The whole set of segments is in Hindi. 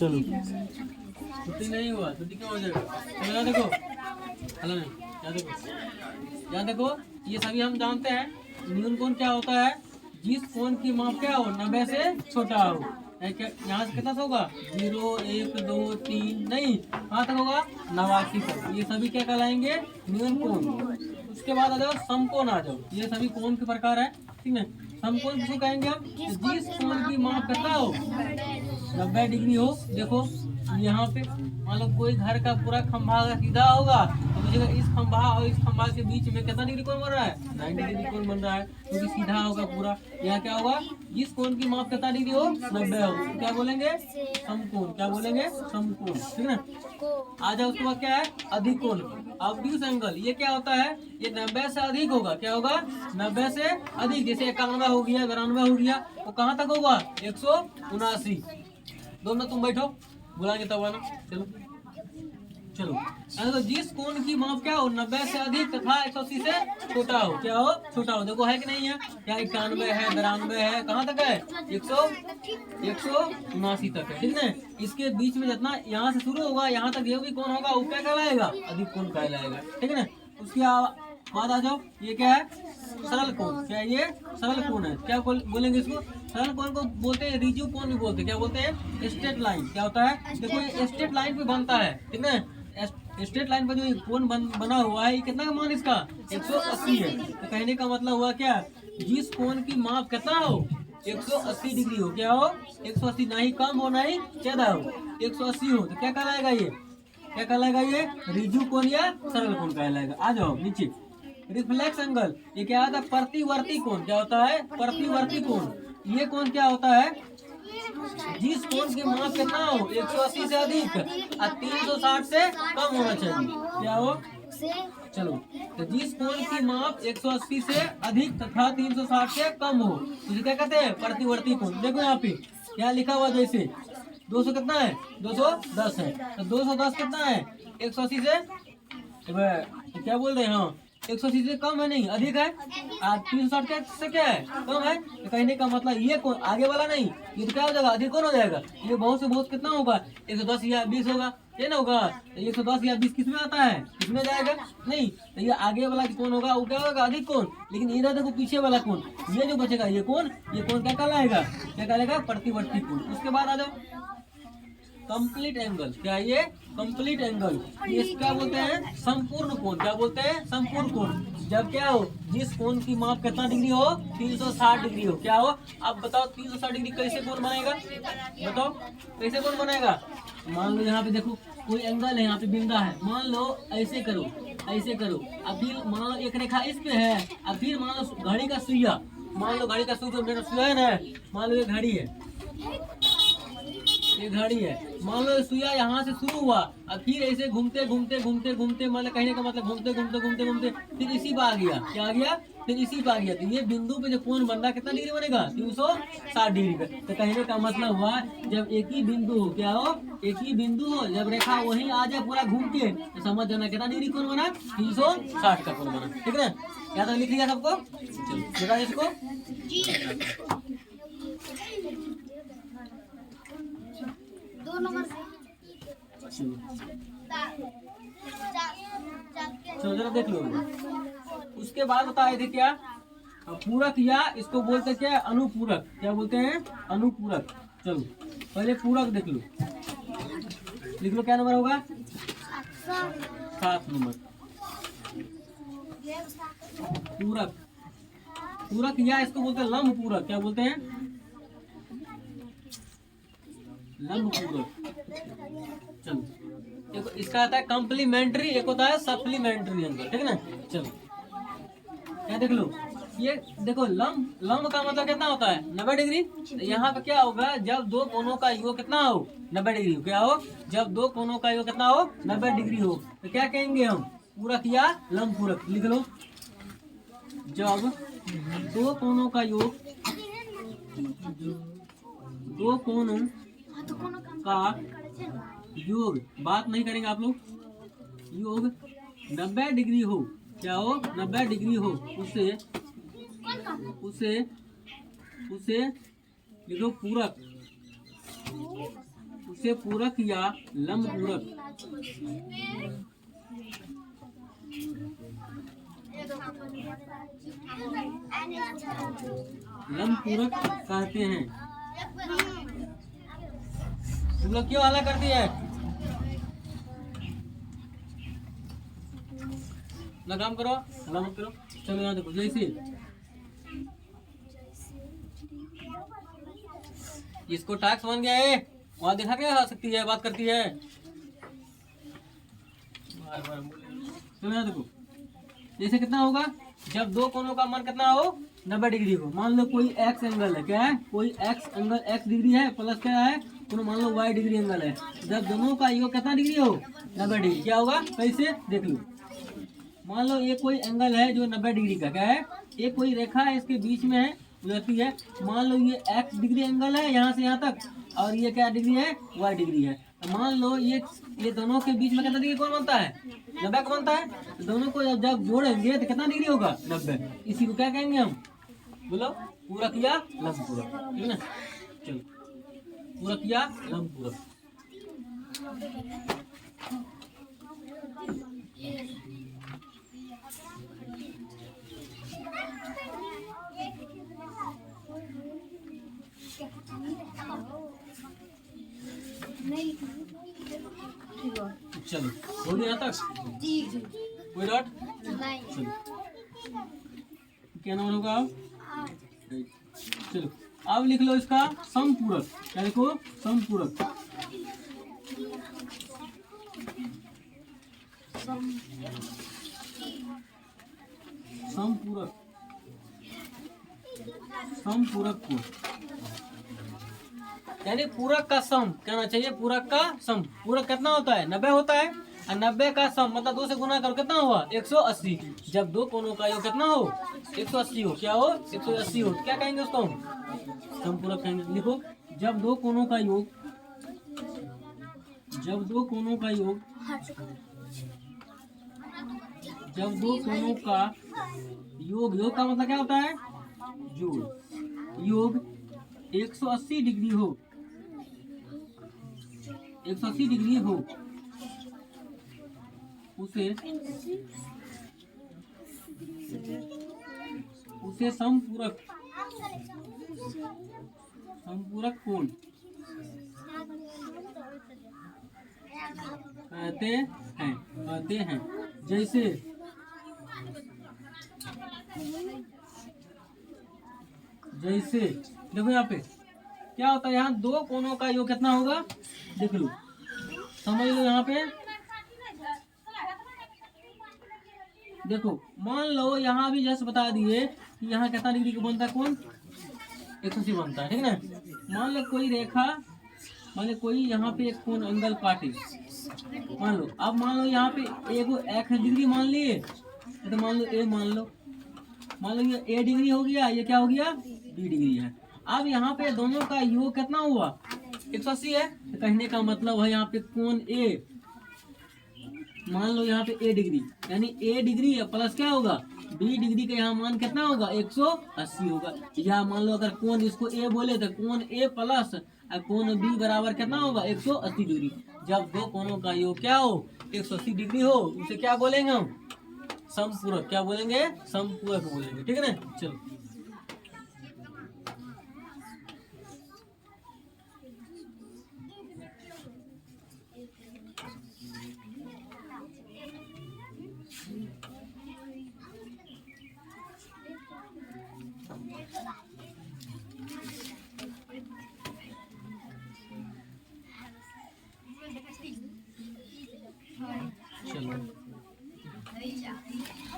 चलो छुट्टी नहीं हुआ, छुट्टी क्यों हो जाएगा? चलो यहाँ देखो, हेलो नहीं, यहाँ देखो ये सभी हम जानते हैं न्यून कोण क्या होता है, जिस कोण की माप क्या हो 90 से छोटा हो। यहाँ से कितना होगा 0 1 2 3 नहीं, कहाँ तक होगा 89 तक। ये सभी क्या कहलाएंगे न्यून कोण। उसके बाद आ जाओ समकोण आ जाओ, ये सभी कोण के प्रकार है, ठीक है। समकोण किसको कहेंगे हम, जिस कोण की माप कितना हो 90 डिग्री हो। देखो यहाँ पे मान लो कोई घर का पूरा खंभा अगर सीधा होगा तो मुझे इस खंभा और इस खंभा के बीच में कितना डिग्री कोण बन रहा है 90 डिग्री कोण बन रहा है, क्योंकि सीधा होगा पूरा। यहाँ क्या होगा जिस कोण की माप कितना डिग्री हो 90 हो, तो क्या बोलेंगे समकोण। क्या बोलेंगे समकोण, ठीक है। आ जाओ उसके बाद क्या है अधिक कोण, ऑब्ट्यूज एंगल। ये क्या होता है, ये 90 से अधिक होगा। क्या होगा 90 से अधिक, जैसे 91 हो गया 92 हो गया, वो कहाँ तक होगा 179। 2 मिनट तुम बैठो, बुलाएंगे तब आना। चलो चलो तो जिस कोण की माप क्या हो 90 से अधिक तथा 180 से छोटा हो। क्या हो छोटा हो, देखो है कि नहीं है, क्या 91 है 92 है, कहाँ तक है 179 तक है, ठीक है। इसके बीच में जितना यहाँ से शुरू होगा यहाँ तक ये भी कोण होगा, वो क्या कहलाएगा अधिक कोण कहलाएगा, ठीक है ना। उसके बाद आ जाओ ये क्या है सरल कोण। क्या ये सरल कोण है, क्या बोलेंगे इसको, सरल कोण को बोलते हैं रिजिड कोण भी बोलते हैं। क्या बोलते हैं स्ट्रेट लाइन। क्या होता है देखो ये स्ट्रेट लाइन पे बनता है, ठीक है। स्ट्रेट लाइन पर जो कोण बना हुआ है, ये कितना का मान इसका 180 है। तो कहने का मतलब हुआ क्या, जिस कोण की माप कितना हो 180 डिग्री हो। क्या हो 180, ना ही कम हो ना ही ज्यादा हो, 180 हो, तो क्या कहलाएगा ये, क्या कहलाएगा ये रिजिड कोण या सरल कोण कहलाएगा। आ जाओ नीचे रिफ्लेक्स एंगल। ये क्या होता है प्रतिवर्ती कोण। क्या होता है प्रतिवर्ती कोण। ये कोण क्या होता है, जिस कोण की माप कितना हो 180 से अधिक और 360 से कम होना चाहिए। क्या हो चलो, तो जिस कोण की माप 180 से अधिक तथा 360 से कम हो तो क्या कहते हैं प्रतिवर्ती कोण। देखो यहाँ पे क्या लिखा हुआ, जैसे 200 कितना है 210 है, तो 210 कितना है 180 से तो क्या बोल रहे हैं, हाँ 180 से कम है नहीं अधिक है, और 360 से क्या है कम है। तो कहने का मतलब ये कौन आगे वाला नहीं, ये तो क्या हो जाएगा अधिक कौन हो जाएगा, ये बहुत से बहुत कितना होगा 110 या 20 होगा, ये ना होगा। तो 110 या 20 किसमें आता है, किसमें जाएगा नहीं, तो ये आगे वाला कौन होगा वो क्या होगा अधिक कौन। लेकिन इधर देखो पीछे वाला कौन, ये जो बचेगा ये कौन क्या कहलाएगा, क्या कहलाएगा प्रतिवर्ती कोण। उसके बाद आ जाओ कंप्लीट एंगल। क्या ये कंप्लीट एंगल, ये क्या बोलते हैं संपूर्ण कोण। क्या बोलते हैं संपूर्ण कोण। जब क्या हो जिस कोण की माप कितना डिग्री हो 360 डिग्री हो। क्या हो अब बताओ 360 डिग्री कैसे कोण बनेगा, बताओ कैसे कोण बनेगा। मान लो यहाँ पे देखो कोई एंगल है, यहाँ पे बिंदा है, मान लो ऐसे करो ऐसे करो, अब फिर मान लो एक रेखा इस पे है, अब फिर मान लो घड़ी का सुइया, मान लो घड़ी का सुइया जो मेरा सुइया है ना, मान लो ये घड़ी है, ये घड़ी है, मान लो सुइया यहाँ से शुरू हुआ, अब फिर ऐसे घूमते घूमते घूमते घूमते मतलब कहने का मतलब घूमते घूमते घूमते घूमते फिर इसी पर आ गया। क्या आ गया फिर इसी पर आ गया, तो ये बिंदु पे जो कोण बन रहा कितना डिग्री बनेगा 360 डिग्री का। तो कहने का मतलब हुआ जब एक ही बिंदु हो, क्या हो एक ही बिंदु हो, जब रेखा वहीं आ जाए पूरा घूम के, तो समझ जाना कितना डिग्री कोण बना 360 का कोण बना, ठीक है। या तो लिख लिया सबको, चलो इसको चलो जरा देख लो। उसके बाद बताए थे क्या पूरक, या इसको बोलते क्या अनुपूरक। क्या बोलते हैं अनुपूरक। चलो पहले पूरक देख लो, लिख लो क्या नंबर होगा 7 नंबर पूरक। पूरक या इसको बोलते हैं लंब पूरक। क्या बोलते हैं लंब पूरक। चलो देखो इसका आता है कम्प्लीमेंट्री, एक होता है सप्लीमेंट्री एंगल, ठीक है ना। चलो क्या देख लो, ये देखो लंब का मतलब कितना होता है 90 डिग्री। तो यहाँ पे क्या होगा जब दो कोनों का योग कितना हो 90 डिग्री हो। क्या हो जब दो कोनों का योग कितना हो 90 डिग्री हो, तो क्या कहेंगे हम पूरक या लंब पूरक। लिख लो जब दो कोनों का योग, दो कोनों का योग, बात नहीं करेंगे आप लोग, योग 90 डिग्री हो। क्या हो 90 डिग्री हो, उसे उसे उसे लिखो पूरक, उसे पूरक या लंब पूरक लंब पूरक कहते हैं। तुम लोग क्यों हल्ला करती है? ना काम करो, हल्ला मत करो। चलो यहाँ देखो, जैसे इसको टास्क बन गया है, वहाँ देखा क्या आ सकती है, बात करती है। चलो यहाँ देखो, जैसे कितना होगा जब दो कोनों का मान कितना हो 90 डिग्री हो। मान लो कोई एक्स एंगल है, क्या है, कोई एक्स एंगल एक्स डिग्री है, प्लस क्या है, तो मान लो वाई डिग्री एंगल है। जब दोनों का योग कितना डिग्री हो 90 डिग्री, क्या होगा कैसे देख लो। मान लो ये कोई एंगल है जो 90 डिग्री का, क्या है, एक कोई रेखा है इसके बीच में है, गुजरती है। मान लो ये एक्स डिग्री एंगल है यहाँ से यहाँ तक, और ये क्या डिग्री है, वाई डिग्री है। तो मान लो ये दोनों के बीच में कितना डिग्री कौन बनता है, 90 का बनता है। तो दोनों को जब जोड़ेंगे तो कितना डिग्री होगा 90। इसी को क्या कहेंगे हम, बोलो, पूरक या लंब पूरक, ठीक है ना। चलो, पूरक या लंब पूरक। चलो हो गया तक, कोई डॉट, चलो क्या नंबर होगा। चलो अब लिख लो इसका समपूरक, क्या लिखो, समपूरक। समपूरक, समपूरक को यानी पूरक का सम कहना चाहिए, पूरक का सम। पूरक कितना होता है 90 होता है, और 90 का सम मतलब 2 से गुना करो कितना हुआ 180। जब दो कोनों का योग कितना हो 180 हो, क्या हो 180 हो, क्या कहेंगे उसको हम, समपूरक कहेंगे। लिखो, जब दो कोनों का योग, जब दो कोनों का योग, जब दो कोनों का योग, योग का मतलब क्या होता है, जोड़, योग 180 डिग्री हो, 180 डिग्री हो, उसे समपूरक, समपूरक कोण कहते हैं। जैसे देखो यहाँ पे क्या होता है, यहाँ दो कोनों का योग कितना होगा देख लो, समझ लो। यहाँ पे देखो, मान लो यहाँ भी जैसे बता दिए कि यहाँ कितना डिग्री का बनता है कोण, 180 बनता है, ठीक है ना। मान लो कोई रेखा, मान लो कोई यहाँ पे एक कोण एंगल काटे, मान लो। अब मान लो यहाँ पे एक एक्स डिग्री मान लिए, तो मान लो ए मान लो, मान लो ये ए डिग्री हो गया, ये क्या हो गया बी डिग्री है। अब यहाँ पे दोनों का योग कितना हुआ 180 है, तो कहने का मतलब है यहाँ पे कोण ए, मान लो यहाँ पे ए डिग्री, यानी ए डिग्री है प्लस क्या होगा बी डिग्री का यहाँ मान कितना होगा 180 होगा। या मान लो अगर कोण इसको ए बोले तो कोण ए प्लस कोण बी बराबर कितना होगा 180 डिग्री। जब दो कोणों का योग क्या हो 180 डिग्री हो, उसे क्या बोलेंगे हम, समपूरक। क्या बोलेंगे, समपूरक बोलेंगे, ठीक है ना। चलो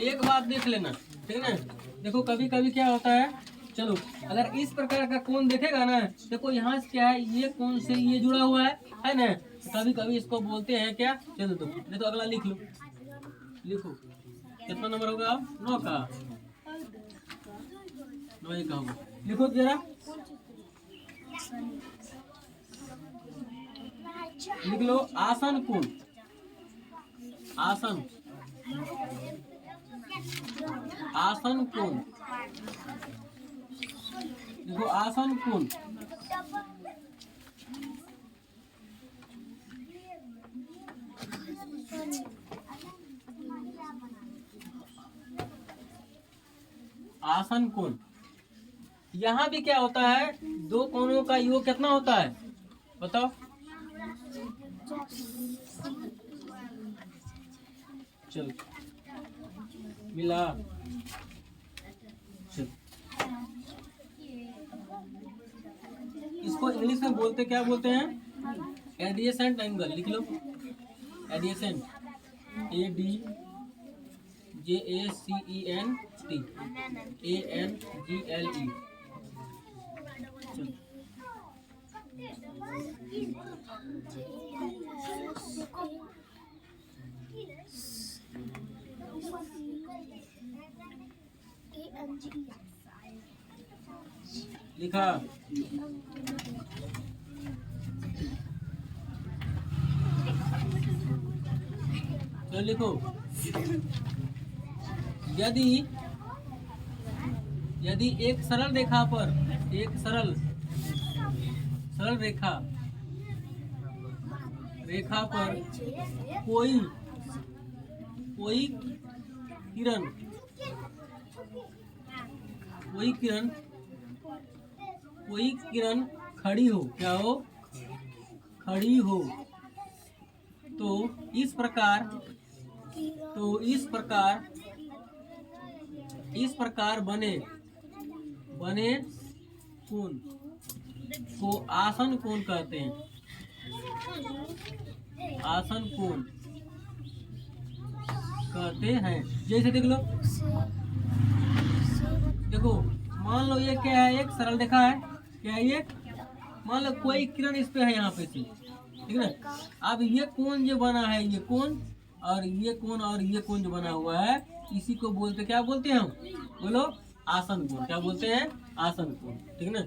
एक बात देख लेना, ठीक है ना। देखो कभी कभी क्या होता है, चलो अगर इस प्रकार का कोण देखेगा ना, देखो यहाँ से क्या है, ये कोण से ये जुड़ा हुआ है ना। कभी कभी इसको बोलते हैं क्या, चलो तो अगला लिख लो, लिखो कितना नंबर होगा आप 9 का, 9 का होगा। लिखो जरा, लिख लो आसन कोण, आसन, आसन कोण, देखो आसन कोण, आसन कोण। यहाँ भी क्या होता है, दो कोणों का योग कितना होता है बताओ। चल मिला। चल इसको इंग्लिश में बोलते क्या बोलते हैं, एडजेसेंट एंगल। लिख लो एडजेसेंट, ADJACENT ANGLE। लिखा। तो लिखो, यदि एक सरल रेखा पर, एक सरल रेखा पर कोई किरण खड़ी हो, क्या हो, खड़ी हो, तो इस प्रकार बने कोण को आसन कोण कहते हैं। आसन कोण कहते हैं। जैसे देख लो, देखो मान लो ये क्या है, एक सरल रेखा है, क्या है ये, मान लो कोई किरण इस पे है यहाँ पे से, ठीक है ना। अब ये कोण जो बना है, ये कोण और ये कोण और ये कोण जो बना हुआ है, इसी को बोलते, क्या बोलते हैं हम, बोलो आसन कोण। क्या बोलते हैं, आसन कोण, ठीक है ना।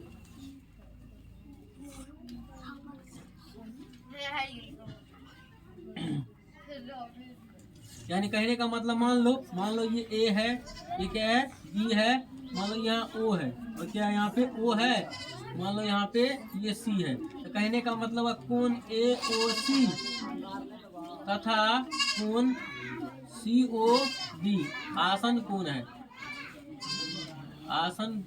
यानी कहने का मतलब, मान लो ये ए है, ये क्या है, बी है, मान लो यहाँ ओ है, और क्या यहाँ पे ओ है, मान लो यहाँ पे ये सी है। तो कहने का मतलब कोण AOC तथा कोण COD आसन कोण है। आसन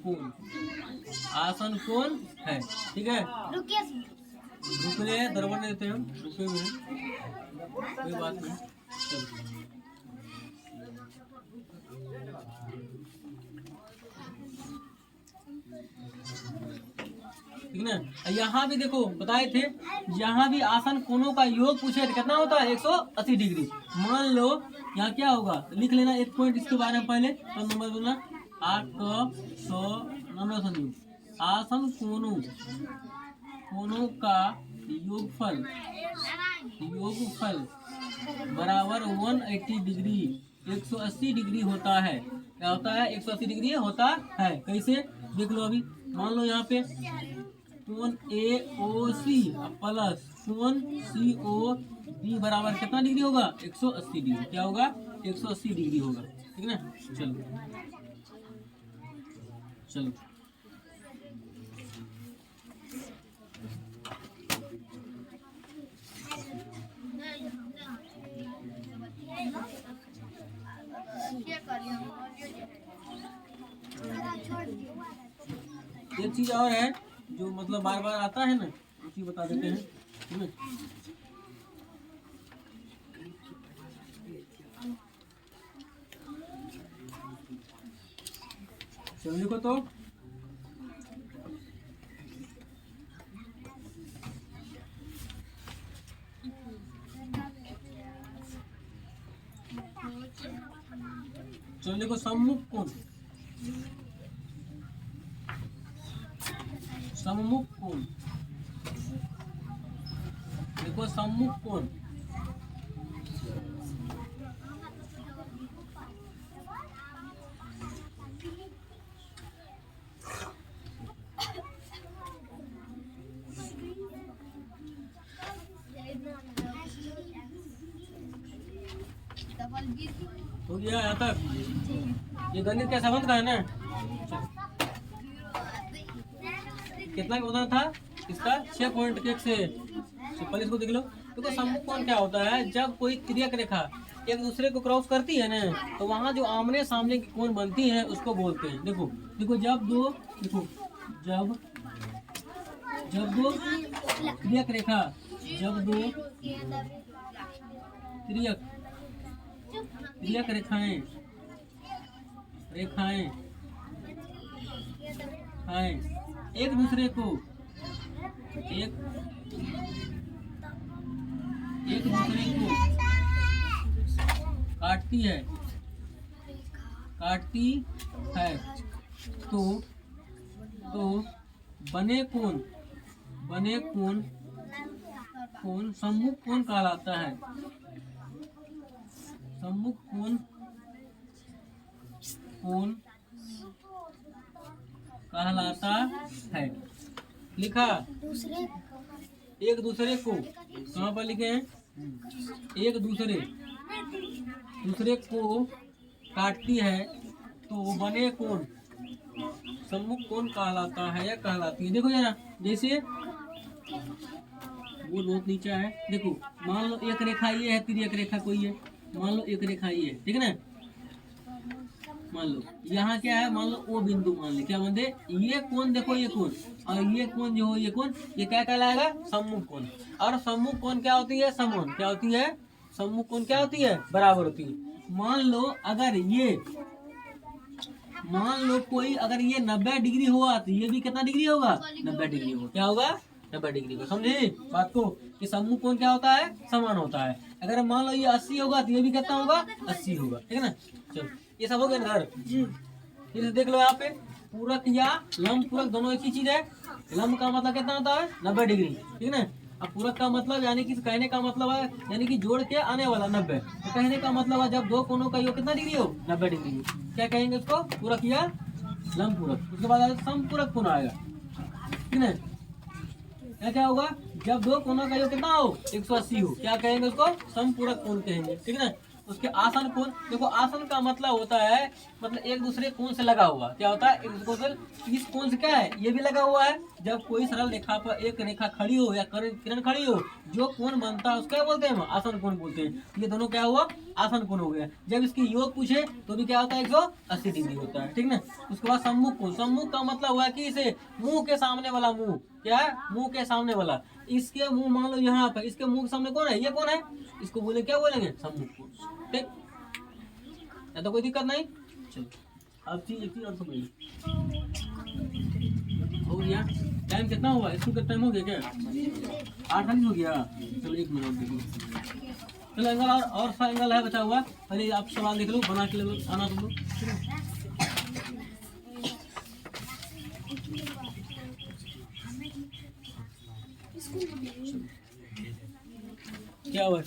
कोण है, ठीक है। रुकने दरबार देते हैं हम, रुके हुए कोई बात नहीं। ठीक ना। यहाँ भी देखो बताए थे, यहाँ भी आसन कोणों का योग पूछे तो कितना होता है, 180 डिग्री। मान लो यहाँ क्या होगा, लिख लेना एक पॉइंट इसके बारे में पहले, तो नंबर बोलना 8 100 नंबर समझो। आसन कोणों का योगफल बराबर 180 डिग्री, 180 डिग्री होता है। क्या होता है, 180 डिग्री होता है। कैसे देख लो, अभी मान लो यहाँ पे कोण AOC प्लस कोण COD बराबर कितना डिग्री होगा, 180 डिग्री। क्या होगा, 180 डिग्री होगा, ठीक है ना। चलो एक चीज और है जो मतलब बार बार आता है ना, उसी बता देते हैं, ठीक है। चलो लिखो तो, चलो देखो सम्मुख कोण, देखो सम्मुख कोण, हो गया यहाँ तक। ये गणित क्या संबंध का है ना, कितना होता था इसका, 6.1 से। पहले इसको देख लो। देखो सम्मुख कोण क्या होता है, जब कोई तिर्यक रेखा एक दूसरे को क्रॉस करती है ना, तो वहाँ जो आमने सामने की कोण बनती है उसको बोलते हैं। देखो देखो जब दो, देखो जब जब दो त्रियक रेखा, जब दो त्रियक त्रियक रेखाएं रेखाएं एक दूसरे को एक दूसरे को काटती है तो बने कोण सम्मुख कोण कहलाता है। सम्मुख कोण कहलाता है। लिखा एक दूसरे को कहाँ पर लिखे हैं? एक दूसरे को काटती है तो बने कोण सम्मुख कोण कहलाता है या कहलाती है। देखो जरा, जैसे वो बहुत नीचे है, देखो मान लो एक रेखा ये है, तिर्यक रेखा कोई है, मान लो एक रेखा ये है, ठीक है ना। मान लो यहाँ क्या है, मान लो ओ बिंदु मान लो, क्या बोलते ये कोण, देखो ये कोण और ये कोण जो हो, ये कोण ये क्या कहलाएगा? सम्मुख कोण। और सम्मुख कोण क्या होती है? समान। क्या होती है? सम्मुख कोण क्या होती है? बराबर होती है। मान लो अगर ये, मान लो कोई अगर ये 90 डिग्री हुआ तो ये भी कितना डिग्री होगा? 90 डिग्री होगा। क्या होगा? 90 डिग्री को। समझे बात को कि सम्मुख कोण क्या होता है? समान होता है। अगर मान लो ये 80 होगा तो ये भी कितना होगा? 80 होगा, ठीक है ना। चलो ये सब हो गया घर जी। फिर से देख लो यहाँ पे, पूरक या लंब पूरक दोनों एक ही चीज है। लंब का मतलब कितना होता है? 90 डिग्री, ठीक है ना। अब पूरक का मतलब यानी कि कहने का मतलब है, यानी कि जोड़ के आने वाला 90। तो कहने का मतलब है जब दो कोनों का योग कितना डिग्री हो? 90 डिग्री हो। क्या कहेंगे उसको? पूरक या लंब पूरक। उसके बाद समपूरक कोण आएगा, ठीक है। क्या होगा? जब दो कोनों का योग कितना हो? 180 हो। क्या कहेंगे उसको? समपूरक कोण कहेंगे, ठीक है ना। उसके आसन कोण, देखो आसन का मतलब होता है, मतलब एक दूसरे कोण से लगा हुआ। क्या होता है? एक दूसरे से, इस कोण से क्या है? ये भी लगा हुआ है। जब कोई सरल रेखा पर एक रेखा खड़ी हो या किरण खड़ी हो, जो कोण बनता है उसको क्या बोलते हैं? आसन कोण बोलते हैं। ये दोनों क्या हुआ? आसन कोण हो गया। जब इसकी योग पूछे तो भी क्या होता है? 180 डिग्री होता है, ठीक ना। उसके बाद सम्मुख कोण। सम्मुख का मतलब हुआ कि इसे मुंह के सामने वाला, मुंह क्या है? मुंह के सामने वाला। इसके मुंह मान लो यहाँ पर, इसके मुंह के सामने कौन है? ये कौन है? इसको बोले क्या बोलेंगे? सम्मुख कोण, ठीक है। तो कोई दिक्कत नहीं। चलो अब चीज एक चीज और समझ हो गया। टाइम कितना हुआ? स्कूल का टाइम हो गया क्या? 8:40 हो गया। चलो 1 मिनट देखिए। चलो एंगल और सा एंगल है बचा हुआ, पहले आप सवाल देख लो, बना के ले आना तुम लोग। क्या हुआ?